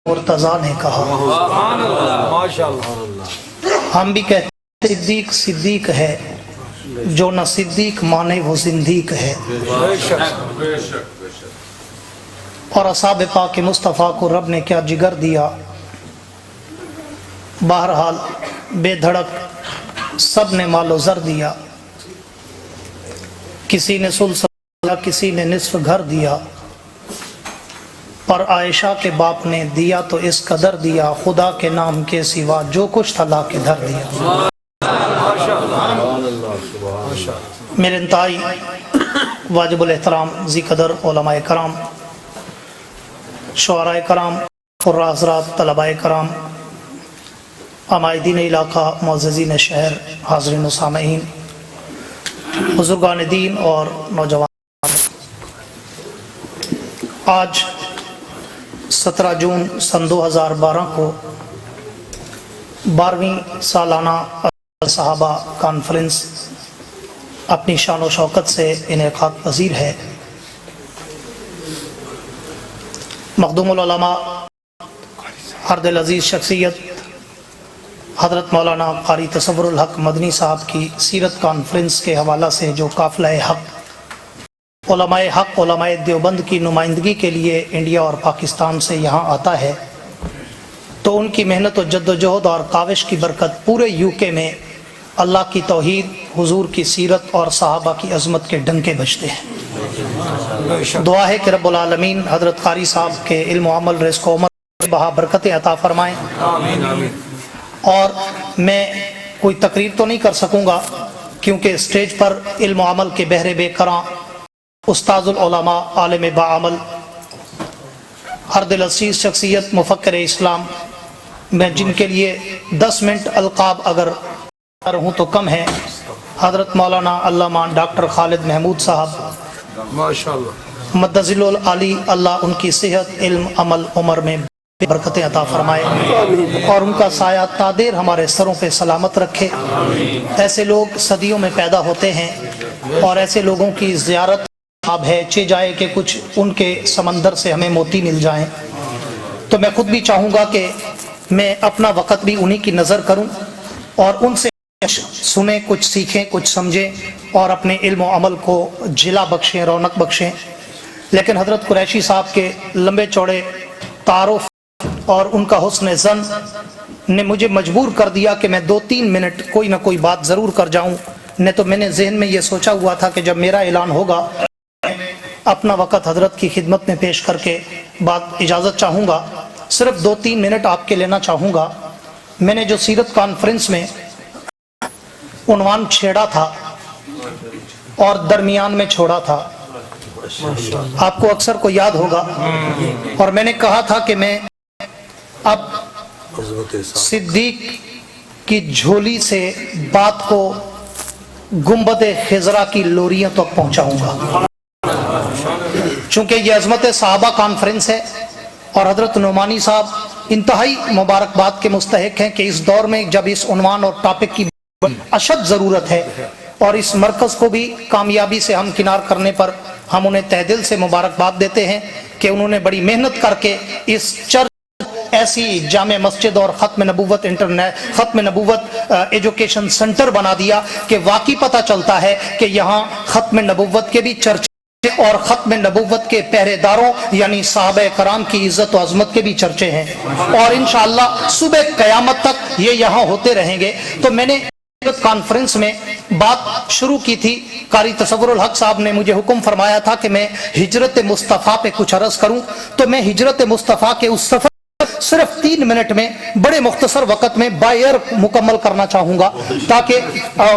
मुर्तज़ा ने कहा। हम भी कहते हैं सिद्दीक सिद्दीक है, जो न सिद्दीक माने वो जिंदीक है। और असहाब पाक मुस्तफ़ा को रब ने क्या जिगर दिया। बहरहाल बेधड़क सब ने मालो ज़र दिया, किसी ने सुल्स दिया, किसी ने निस्फ घर दिया, पर आयशा के बाप ने दिया तो इस कदर दिया, खुदा के नाम के सिवा जो कुछ था ला के धर दिया। मेरे इंतहाई वाजिबुल एहतराम ज़ी कदर उलमाए कराम, शुअराए कराम, क़ुर्रा हज़रात, तलबाए कराम, अमायदीन इलाका, मुअज़्ज़िज़ीन शहर, हाज़रीन व सामईन, बुज़ुर्गान दीन और नौजवान, आज 17 जून सन 2012 को 12वीं सालाना सहाबा कॉन्फ्रेंस अपनी शान व शौकत से इनेकाद पज़ीर है। मखदूमुल उलमा हरदिल अज़ीज़ शख्सियत हज़रत मौलाना क़ारी तसव्वुरुल हक़ मदनी साहब की सीरत कॉन्फ्रेंस के हवाला से जो काफ़िला हक़ उलमाए हक़ उलमाए देवबंद की नुमाइंदगी के लिए इंडिया और पाकिस्तान से यहाँ आता है, तो उनकी मेहनत और जद्दोजहद और काविश की बरकत पूरे यूके में अल्लाह की तौहीद, हुजूर की सीरत और सहाबा की अज़मत के डंके बजते हैं। दुआ है कि रब्बुल आलमीन हज़रत क़ारी साहब के इल्म व अमल रिज़्क़ व उमर बहा बरकतें अता फ़रमाएँ। और मैं कोई तकरीर तो नहीं कर सकूँगा क्योंकि स्टेज पर इल्म व अमल के बहरे बेकरां उस्ताजुल उलमा आलिम बाअमल हरदिल अज़ीज़ शख्सियत मुफ़क्किर इस्लाम, मैं जिनके लिए 10 मिनट अलक़ाब अगर रहूँ तो कम है, हज़रत मौलाना अल्लामा डॉक्टर खालिद महमूद साहब माशाअल्लाह मद्दज़िलुल आली, अल्लाह उनकी सेहत, इल्म, अमल, उमर में बरकतें अता फरमाए और उनका साया तादेर हमारे सरों पे सलामत रखे। ऐसे लोग सदियों में पैदा होते हैं और ऐसे लोगों की ज़ियारत अब है चे जाए कि कुछ उनके समंदर से हमें मोती मिल जाएं। तो मैं खुद भी चाहूँगा कि मैं अपना वक़्त भी उन्हीं की नज़र करूँ और उनसे सुने, कुछ सीखें, कुछ समझें और अपने इल्म व अमल को जिला बख्शें, रौनक बख्शें। लेकिन हज़रत कुरैशी साहब के लंबे चौड़े तारुफ और उनका हुस्न ज़न ने मुझे मजबूर कर दिया कि मैं 2-3 मिनट कोई ना कोई बात ज़रूर कर जाऊँ। नहीं तो मैंने जहन में ये सोचा हुआ था कि जब मेरा ऐलान होगा अपना वक़्त हज़रत की खिदमत में पेश करके बात इजाज़त चाहूँगा। सिर्फ 2-3 मिनट आपके लेना चाहूँगा। मैंने जो सीरत कॉन्फ्रेंस में उन्वान छेड़ा था और दरमियान में छोड़ा था, आपको अक्सर को याद होगा, और मैंने कहा था कि मैं अब सिद्दीक की झोली से बात को गुंबद खिजरा की लोरियों तक तो पहुंचाऊंगा। चूंकि ये अजमत सहाबा कॉन्फ्रेंस है और हजरत नुमानी साहब इंतहाई मुबारकबाद के मुस्तहिक हैं कि इस दौर में जब इस उन्वान और टॉपिक की अशद ज़रूरत है और इस मरकज़ को भी कामयाबी से हम किनार करने पर हम उन्हें तहदिल से मुबारकबाद देते हैं कि उन्होंने बड़ी मेहनत करके इस चर्च ऐसी जामे मस्जिद और ख़त्म नबूवत एजुकेशन सेंटर बना दिया कि वाकई पता चलता है कि यहाँ ख़त्म नबूवत के भी चर्चे और ख़त्म नबूवत के पहरेदारों यानी साहबे कराम की इज्जत व अजमत के भी चर्चे हैं और इंशाअल्लाह सुबह क़यामत तक ये यहाँ होते रहेंगे। तो मैंने कॉन्फ्रेंस में बात शुरू की थी, क़ारी तसव्वुरुल हक़ साहब ने मुझे हुक्म फरमाया था कि मैं हिजरत मुस्तफ़ा पे कुछ अर्ज़ करूं। तो मैं हिजरत मुस्तफ़ा के उस सफ़र सिर्फ 3 मिनट में बड़े मुख्तसर वक़्त में बायर मुकम्मल करना चाहूँगा ताकि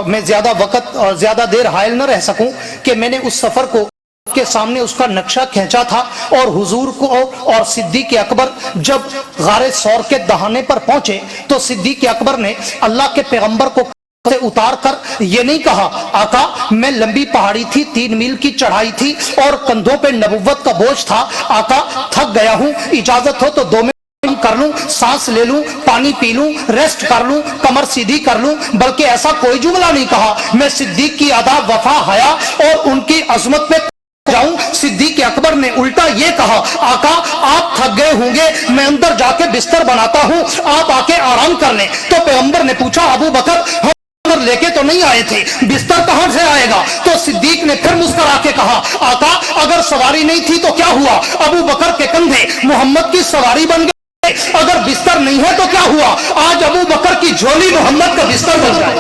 मैं ज़्यादा वक़्त और ज़्यादा देर हायल न रह सकूँ कि मैंने उस सफ़र को के सामने उसका नक्शा खींचा था और हुजूर को और सिद्दीक़ अकबर जब गारे सौर के दहाने पर पहुंचे तो सिद्दीक़ अकबर ने अल्लाह के पैगंबर को से उतार कर ये नहीं कहा, आका मैं लंबी पहाड़ी थी, 3 मील की चढ़ाई थी और कंधों पे नबुव्वत का बोझ था, आका थक गया हूँ, इजाजत हो तो 2 मिनट कर लूं, सांस ले लूं, पानी पी लूं, रेस्ट कर लूं, कमर सीधी कर लूं। बल्कि ऐसा कोई जुमला नहीं कहा। मैं सिद्दीक़ की अदा, वफा, हया और उनकी अजमत पे जाऊं। सिद्दीक अकबर ने उल्टा ये कहा, आका आप थक गए होंगे, मैं अंदर जाके बिस्तर बनाता हूं, आप आके आराम कर लें। तो पैगंबर ने पूछा, अबू बकर हम लेके तो नहीं आए थे, बिस्तर कहां से आएगा? तो सिद्दीक ने फिर मुस्कुरा के कहा, आका अगर सवारी नहीं थी तो क्या हुआ, अबू बकर के कंधे मोहम्मद की सवारी बन गए, अगर बिस्तर नहीं है तो क्या हुआ, आज अबू बकर की झोली मोहम्मद का बिस्तर बन जाए।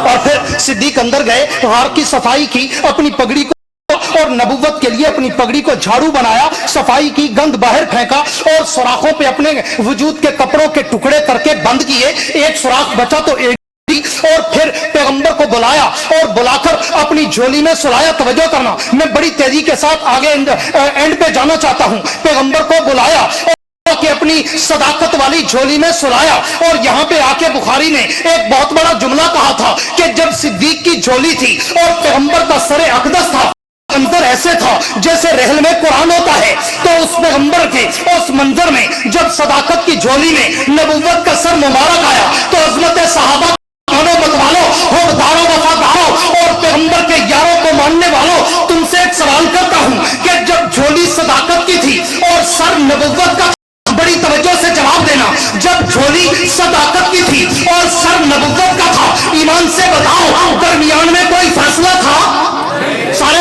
और फिर सिद्दीक अंदर गए, गार की सफाई की, अपनी पगड़ी को और नबुव्वत के लिए अपनी पगड़ी को झाड़ू बनाया, सफाई की, गंद बाहर फेंका और सुराखों पे अपने वजूद के कपड़ों के टुकड़े करके बंद किए। एक सुराख बचा तो एक, और फिर पैगंबर को बुलाया और बुलाकर अपनी झोली में सुलाया। तवज्जो करना, मैं बड़ी तेजी के साथ आगे एंड पे जाना चाहता हूं। पैगंबर को बुलाया कि अपनी सदाकत वाली झोली में सुलाया। और यहाँ पे आके बुखारी ने एक बहुत बड़ा जुमला कहा था कि जब सिद्दीक की झोली थी और पैगंबर का सरे अकदस था, अंदर ऐसे था जैसे रहल में कुरान होता है। तो उस पैगंबर के उस मंजर में जब सदाकत की झोली में नबुव्वत का सर मुबारक आया तो अजमत सहाबा मतवालों, होमदारों, वफादारों और पैगंबर के यारों को मानने वालों, तुमसे एक सवाल करता हूं कि जब झोली सदाकत की थी और सर नबुव्वत का, बड़ी तवज्जो से जवाब देना, जब झोली सदाकत की थी और सर नबुव्वत का था, ईमान से बताओ दरमियान में कोई फैसला था? सारे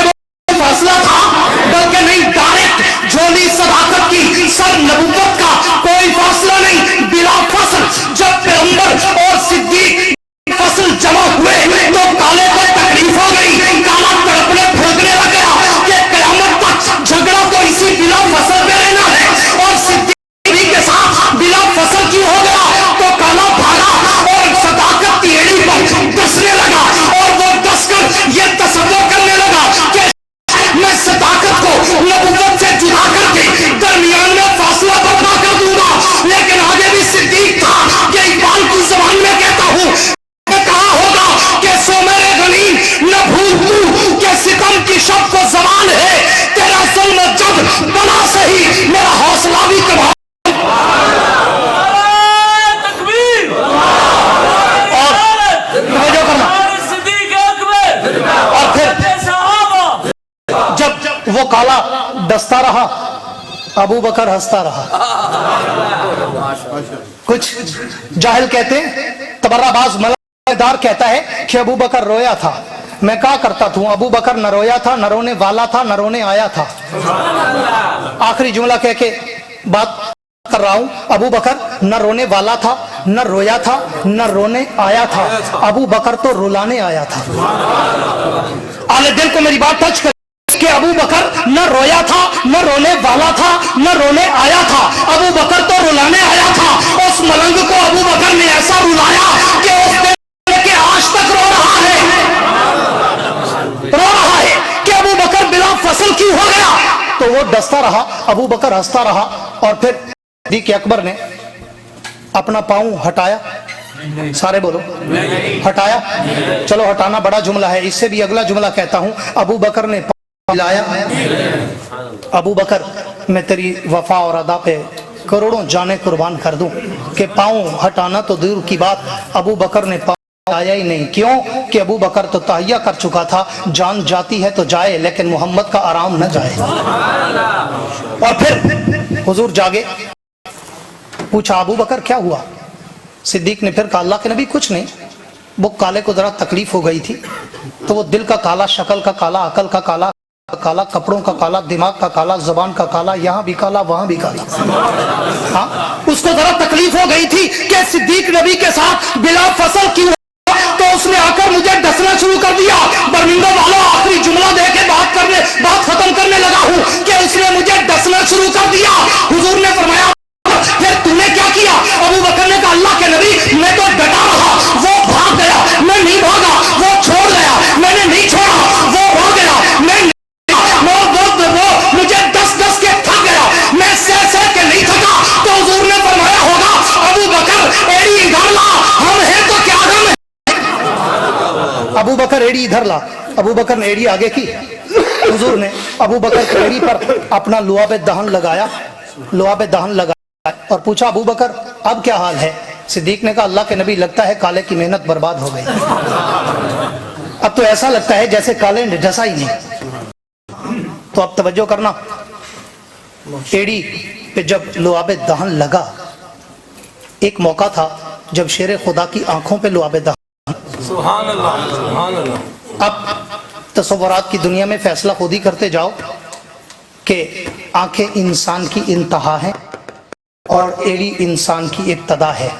फैसला था, बल्कि नहीं, डायरेक्ट झोली सदाकत की, सर नबुव्वत का, कोई फैसला नहीं, बिला फसल। जब पैगंबर और सिद्दीक फसल जमा हुए तो काले को तकलीफ हो गई, काला तड़पने फड़कने लग गया कि कयामत तक झगड़ा तो इसी बिला फसल में रहना है। और सिद्दीक के साथ बिला फसल क्यों हो गया? तो काला भागा और सदाकत की एड़ी पर डसने लगा और वो डसकर ये तसव्वुर करने लगा कि मैं सदाकत को नबुव्वत से जुदा करके दरमियान में फासला बर्पा कर दूंगा। लेकिन आगे भी सिद्दीक था कि इकबाल की जबान में कहता हूं, कहा होगा कि सो मेरे गनीम न भूल तू कि सितम की शब को जबान है, तेरा जुल्म जब बना सही मेरा हौसला भी कमा। और फिर जब वो काला डसता रहा, अबू बकर हंसता रहा। कुछ जाहिल कहते हैं, तबर्राबाज मलादार कहता है कि अबू बकर रोया था। मैं क्या करता था, अबू बकर न रोया था, न रोने वाला था, न रोने आया था। आखिरी जुमला कह के बात कर रहा हूं, अबू बकर न रोने वाला था, न रोया था, न रोने आया था, अबू बकर तो रुलाने आया था। आले दिल को मेरी बात टच कर कि अबू बकर न रोया था, न रोने वाला था, न रोने आया था, अबू बकर तो रुलाने आया था। उस मलंग को अबू बकर ने ऐसा रुलाया कि उस दिन के आज तक रो रहा है कि अबू बकर बिला फसल क्यों हो गया। तो वो डसता रहा, अबू बकर हंसता रहा। और फिर सिद्दीक अकबर ने अपना पांव हटाया, सारे बोलो, हटाया। चलो हटाना बड़ा जुमला है, इससे भी अगला जुमला कहता हूं, अबू बकर ने लाया। अबू बकर, मैं तेरी वफा और अदा पे करोड़ों जाने कुर्बान कर दूं कि पांव हटाना तो दूर की बात, अबू बकर ने पांव आया ही नहीं। क्यों? कि अबू बकर तो तहिया कर चुका था, जान जाती है तो जाए लेकिन मोहम्मद का आराम न जाए। और फिर हुजूर जागे, पूछा अबू बकर क्या हुआ? सिद्दीक ने फिर कहा, अल्लाह के नबी कुछ नहीं, वो काले को जरा तकलीफ हो गई थी, तो वो दिल का काला, शक्ल का काला, अकल का काला, काला कपड़ों का काला, दिमाग का काला, जबान का काला, यहाँ भी काला वहां भी काला। हाँ, उसको जरा तकलीफ हो गई थी कि सिद्दीक नबी के साथ बिला फसल क्यों, तो उसने आकर मुझे डसना शुरू कर दिया। बर्मिंदा वालों, आखिरी जुमला दे के बात खत्म करने लगा हूं कि उसने मुझे डसना शुरू कर दिया। हुजूर ने फरमाया, फिर तूने क्या किया? अबू बकर ने कहा, अल्लाह के नबी मैं तो डटा रहा, वो भाग गया, मैं नहीं भागा, वो छोड़ गया, मैंने नहीं छोड़ा, वो भाग गया, मैं वो मुझे डस के थक गया, मैं सह के नहीं थका। तो हुजूर ने फरमाया होगा, अबू बकर एड़ी इधर ला, हम हैं तो क्या गम है। अबू बकर एड़ी इधर ला, अबू बकर ने एड़ी आगे की। हुजूर ने अबू बकर की एड़ी पर अपना लुआब दहन लगाया, लुआब दहन लगाया और पूछा, अबू बकर अब क्या हाल है? सिद्दीक ने कहा, अल्लाह के नबी लगता है काले की मेहनत बर्बाद हो गई, अब तो ऐसा लगता है जैसे काले ने डसा ही नहीं। तो अब तवज्जो करना, एड़ी पे जब लुआबे दहन लगा, एक मौका था जब शेर खुदा की आंखों पे लुआबे दहन। सुभान अल्लाह, सुभान अल्लाह। अब तसव्वुरात की दुनिया में फैसला खुद ही करते जाओ कि आंखें इंसान की इंतहा है और एड़ी इंसान की इब्तदा है।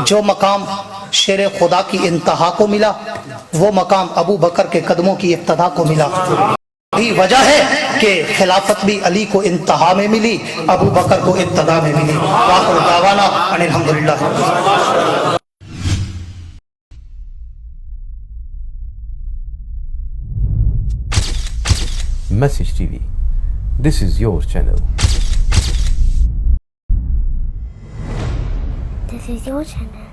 जो मकाम शेर खुदा की इंतहा को मिला, वो मकाम अबू बकर के कदमों की इब्तदा को मिला। यही वजह है कि खिलाफत भी अली को इंतहा में मिली, अबू बकर को इब्तदा में मिली। वाखिर दावाना Anil हम्दुलिल्लाह। Message TV. This is your channel. This is your channel.